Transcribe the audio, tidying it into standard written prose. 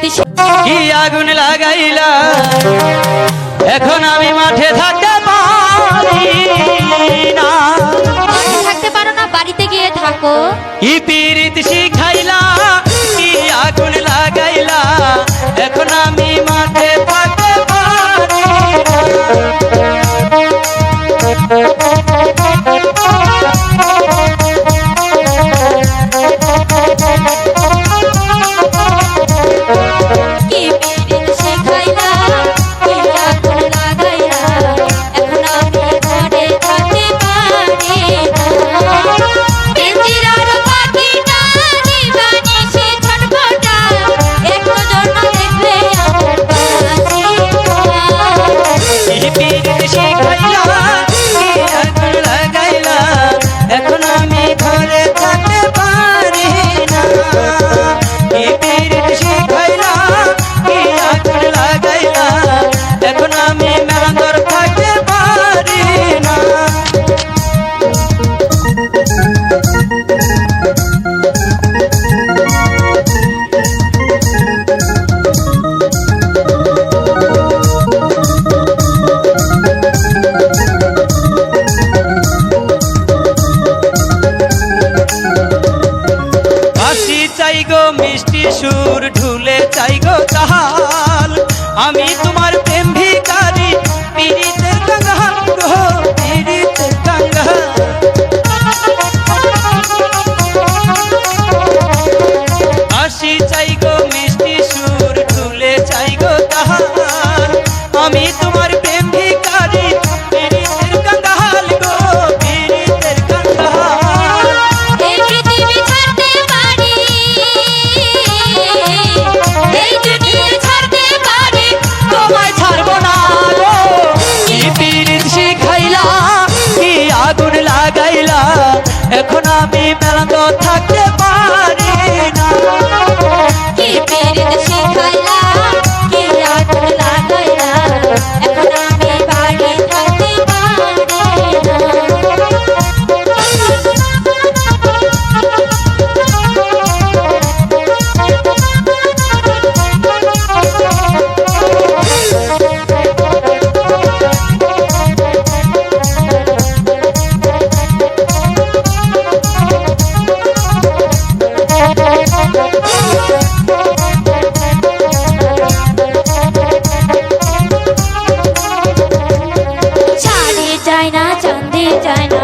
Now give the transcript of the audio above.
কি আগুন লাগাইলা এখন আমি মাঠে থাকতে পারি না। মাঠে থাকতে পারো না, বাড়িতে গিয়ে থাকো। কি পীড়িত শিখাইলা কি আগুন লাগাইলা এখন আমি মাঠে থাকতে পারি কি পীড়িত শিখাইলা কি আগুন লাগাইলা এখন আমি ঘরে থাকতে পারি না। পিঞ্জিরার পাখিটা নিবানিশি ছটফটায়, এক নজর না দেখলে আমার বাঁচি না। কি পীড়িত শিখাইলা কি আগুন লাগাইলা এখন আমি ঘরে থাকতে পারি না। কি পীড়িত শিখাইলা কি আগুন লাগাইলা এখন আমি মেলান্দর থাকতে পারি না। হাসি চাই গো মিষ্টি সুর ঢুলে চাই গো চাহাল আমি তোমার প্রেম ভিখারি পীড়িতের কাঙ্গাল গো পীড়িতের কাঙ্গাল। হাসি চাই গো মিষ্টি সুর ঢুলে চাই গো চাহাল আমি তোমার প্রেম ভিখারি পীড়িতের কাঙ্গাল গো পীড়িতের কাঙ্গাল। এই পৃথিবী ছাড়তে পারি, এই দুনিয়া ছাড়তে পারি, তোমায় ছাড়বো না গো। কি পীড়িত শিখাইলা কি আগুন লাগাইলা এখন আমি মেলান্দ থাকতে পারি না। কি পীড়িত শিখাইলা কি আগুন লাগাইলা এখন আমি বাড়ি থাকতে পারি না। চাঁদে যায় না, চাঁদে যায় না